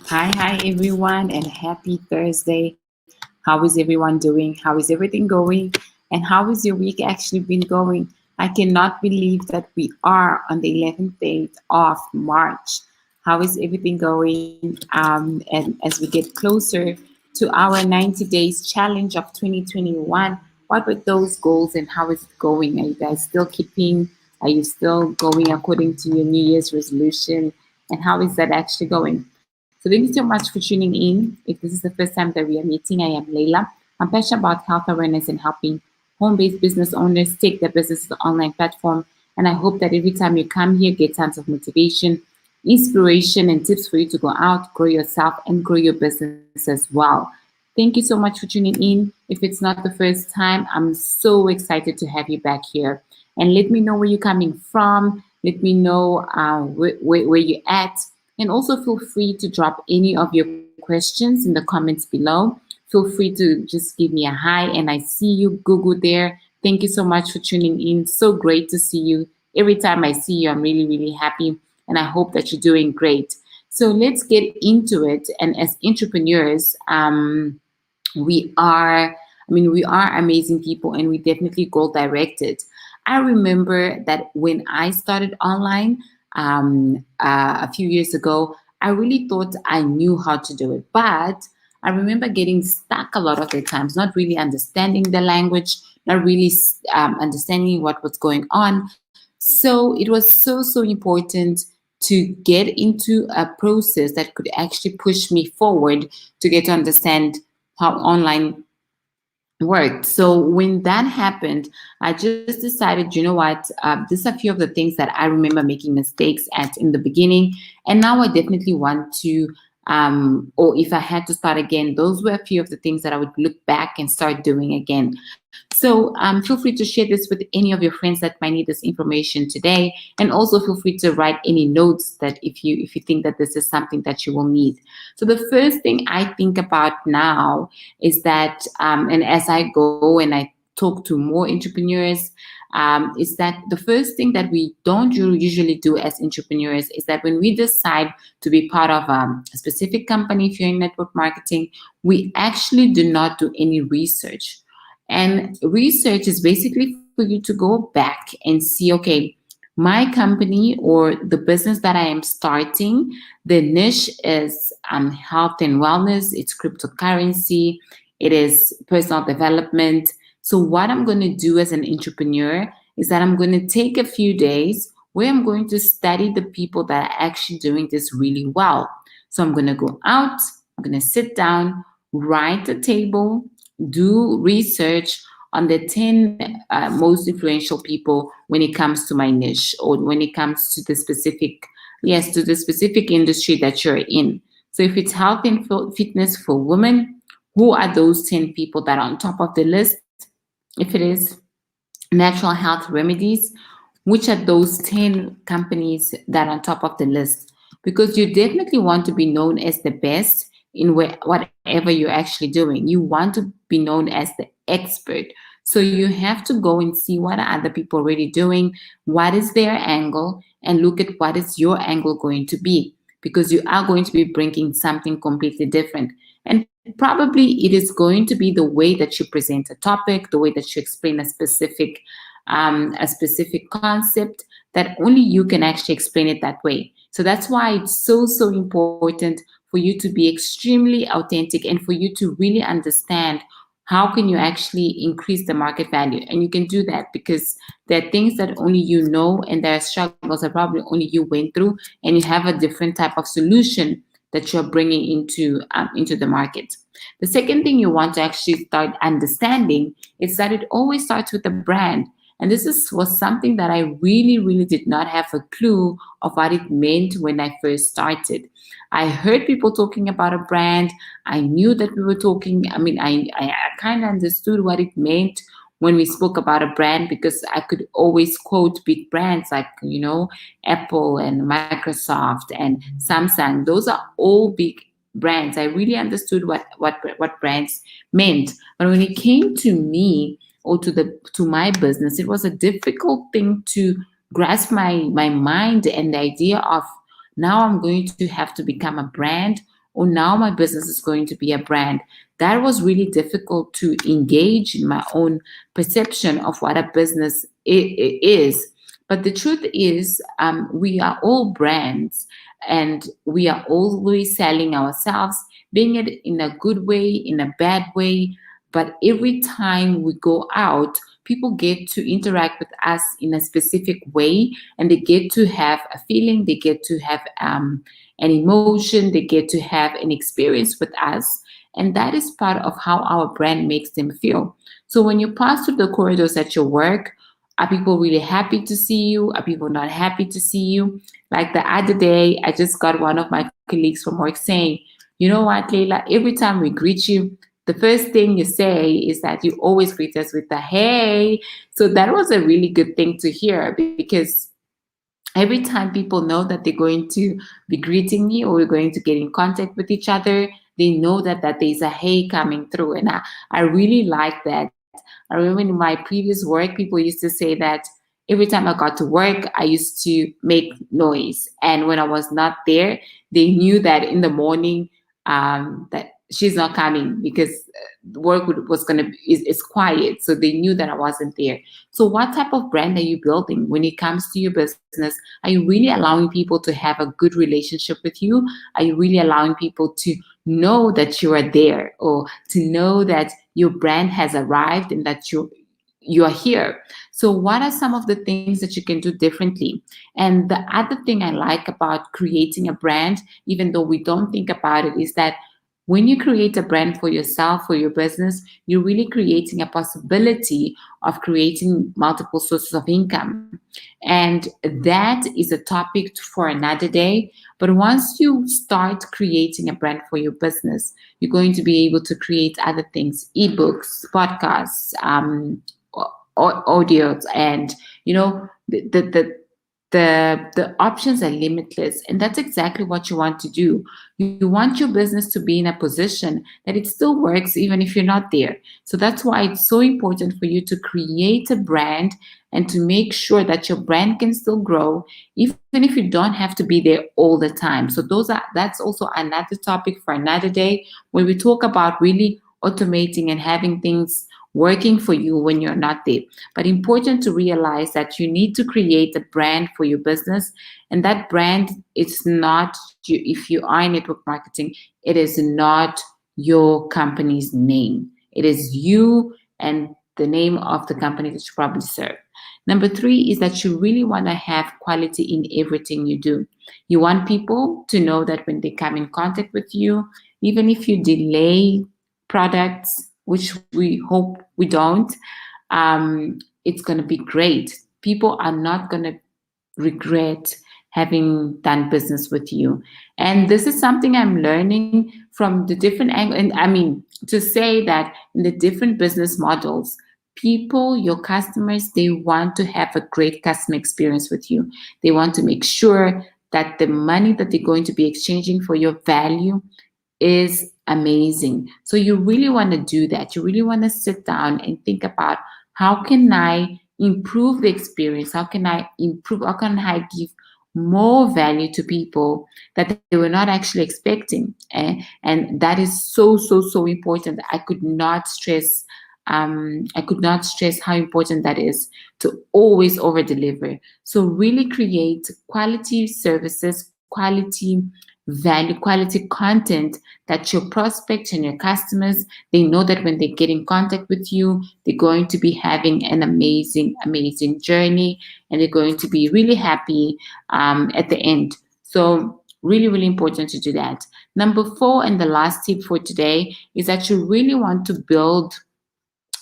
Hi everyone, and happy Thursday. How is everyone doing? How is everything going? And how is your week actually been going? I cannot believe that we are on the 11th day of March. How is everything going? And as we get closer to our 90 days challenge of 2021, what were those goals and how is it going? Are you guys still keeping? Are you still going according to your New Year's resolution? And how is that actually going? So thank you so much for tuning in. If this is the first time that we are meeting, I am Layla. I'm passionate about health awareness and helping home-based business owners take their business to the online platform. And I hope that every time you come here, get tons of motivation, inspiration, and tips for you to go out, grow yourself, and grow your business as well. Thank you so much for tuning in. If it's not the first time, I'm so excited to have you back here. And let me know where you're coming from. Let me know where you're at. And also feel free to drop any of your questions in the comments below. Feel free to just give me a hi, and I see you, Google there. Thank you so much for tuning in. So great to see you. Every time I see you, I'm really, really happy, and I hope that you're doing great. So let's get into it. And as entrepreneurs, we are amazing people, and we definitely goal directed. I remember that when I started online a few years ago, I really thought I knew how to do it, but I remember getting stuck a lot of the times, not really understanding the language, not really understanding what was going on. So it was so important to get into a process that could actually push me forward to get to understand how online worked. So when that happened, I just decided, you know what, these are a few of the things that I remember making mistakes at in the beginning, and now I definitely want to. Or if I had to start again, those were a few of the things that I would look back and start doing again. So feel free to share this with any of your friends that might need this information today, and also feel free to write any notes that if you think that this is something that you will need. So the first thing I think about now is that, and as I go and I talk to more entrepreneurs, is that the first thing that we don't usually do as entrepreneurs is that when we decide to be part of a specific company, if you're in network marketing, we actually do not do any research. And research is basically for you to go back and see, okay, my company or the business that I am starting, the niche is health and wellness, it's cryptocurrency, it is personal development. So, what I'm going to do as an entrepreneur is that I'm going to take a few days where I'm going to study the people that are actually doing this really well. So, I'm going to go out, I'm going to sit down, write a table, do research on the 10 most influential people when it comes to my niche, or when it comes to the specific, yes, to the specific industry that you're in. So if it's health and fitness for women, who are those 10 people that are on top of the list? If it is natural health remedies, which are those 10 companies that are on top of the list? Because you definitely want to be known as the best in whatever you're actually doing. You want to be known as the expert. So you have to go and see what are other people already doing, what is their angle, and look at what is your angle going to be, because you are going to be bringing something completely different. And probably it is going to be the way that you present a topic, the way that you explain a specific concept, that only you can actually explain it that way. So that's why it's so important for you to be extremely authentic, and for you to really understand how can you actually increase the market value. And you can do that because there are things that only you know, and there are struggles that probably only you went through, and you have a different type of solution that you're bringing into the market. The second thing you want to actually start understanding is that it always starts with a brand. And was something that I really did not have a clue of what it meant when I first started. I heard people talking about a brand. I knew that we were talking. I mean, I kind of understood what it meant when we spoke about a brand, because I could always quote big brands like, Apple and Microsoft and Samsung. Those are all big brands. I really understood what brands meant. But when it came to me, or to my business, it was a difficult thing to grasp my mind and the idea of, now I'm going to have to become a brand, or now my business is going to be a brand. That was really difficult to engage in my own perception of what a business is. But the truth is, we are all brands, and we are always selling ourselves, being it in a good way, in a bad way. But every time we go out, people get to interact with us in a specific way, and they get to have a feeling, they get to have an emotion, they get to have an experience with us. And that is part of how our brand makes them feel. So when you pass through the corridors at your work, are people really happy to see you? Are people not happy to see you? Like the other day, I just got one of my colleagues from work saying, you know what, Leila, every time we greet you, the first thing you say is that you always greet us with a hey. So that was a really good thing to hear, because every time people know that they're going to be greeting me, or we're going to get in contact with each other, they know that there's a hey coming through. And I really like that. I remember in my previous work, people used to say that every time I got to work, I used to make noise. And when I was not there, they knew that in the morning, that she's not coming, because work was going to is quiet. So they knew that I wasn't there. So what type of brand are you building when it comes to your business? Are you really allowing people to have a good relationship with you? Are you really allowing people to know that you are there, or to know that your brand has arrived and that you are here? So what are some of the things that you can do differently? And the other thing I like about creating a brand, even though we don't think about it, is that when you create a brand for yourself, for your business, you're really creating a possibility of creating multiple sources of income. And that is a topic for another day. But once you start creating a brand for your business, you're going to be able to create other things: ebooks, podcasts, audios, and the options are limitless. And that's exactly what you want to do. You want your business to be in a position that it still works even if you're not there. So that's why it's so important for you to create a brand, and to make sure that your brand can still grow even if you don't have to be there all the time. So that's also another topic for another day, where we talk about really automating and having things working for you when you're not there. But important to realize that you need to create a brand for your business. And that brand, it's not you. If you are in network marketing, it is not your company's name. It is you and the name of the company that you probably serve. Number three is that you really want to have quality in everything you do. You want people to know that when they come in contact with you, even if you delay products, which we hope we don't, it's going to be great. People are not going to regret having done business with you. And this is something I'm learning from the different angle. And I mean, to say that in the different business models, people, your customers, they want to have a great customer experience with you. They want to make sure that the money that they're going to be exchanging for your value is amazing. So you really want to do that. You really want to sit down and think about, how can I improve the experience? How can I improve? How can I give more value to people that they were not actually expecting? And that is so, so, so important. I could not stress how important that is, to always over deliver. So really create quality services, quality value, quality content, that your prospects and your customers, they know that when they get in contact with you, they're going to be having an amazing, amazing journey, and they're going to be really happy at the end. So really, really important to do that. Number four, and the last tip for today, is that you really want to build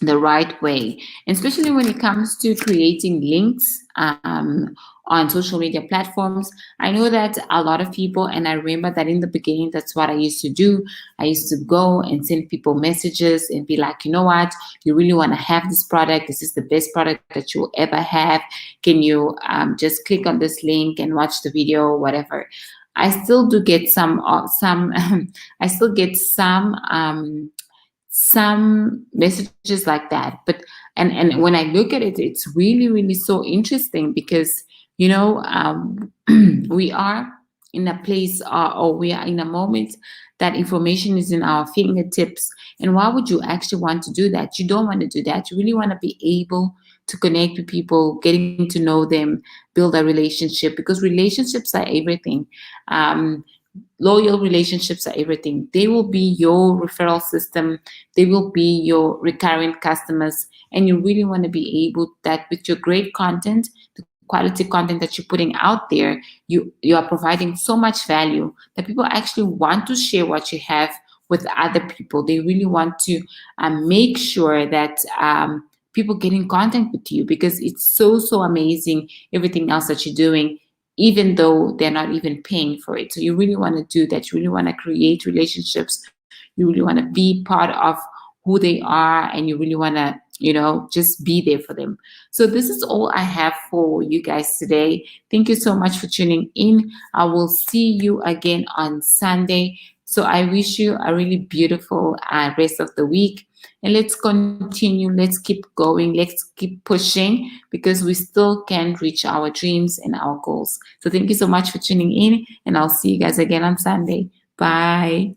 the right way, and especially when it comes to creating links on social media platforms. I know that a lot of people, and I remember that in the beginning, that's what I used to do. I used to go and send people messages and be like, you know what, you really want to have this product. This is the best product that you'll ever have. Can you just click on this link and watch the video, or whatever. I still do get I still get some messages like that. But and when I look at it, it's really, really so interesting, because we are in a place, or we are in a moment that information is in our fingertips. And why would you actually want to do that? You don't want to do that. You really want to be able to connect with people, getting to know them, build a relationship, because relationships are everything. Um, Loyal relationships are everything. They will be your referral system, they will be your recurrent customers. And you really want to be able that with your great content, the quality content that you're putting out there, you are providing so much value that people actually want to share what you have with other people. They really want to make sure that people get in contact with you, because it's so amazing everything else that you're doing, even though they're not even paying for it. So you really want to do that. You really want to create relationships. You really want to be part of who they are, and you really want to, just be there for them. So this is all I have for you guys today. Thank you so much for tuning in. I will see you again on Sunday. So I wish you a really beautiful rest of the week. And let's continue. Let's keep going. Let's keep pushing, because we still can reach our dreams and our goals. So thank you so much for tuning in, and I'll see you guys again on Sunday. Bye.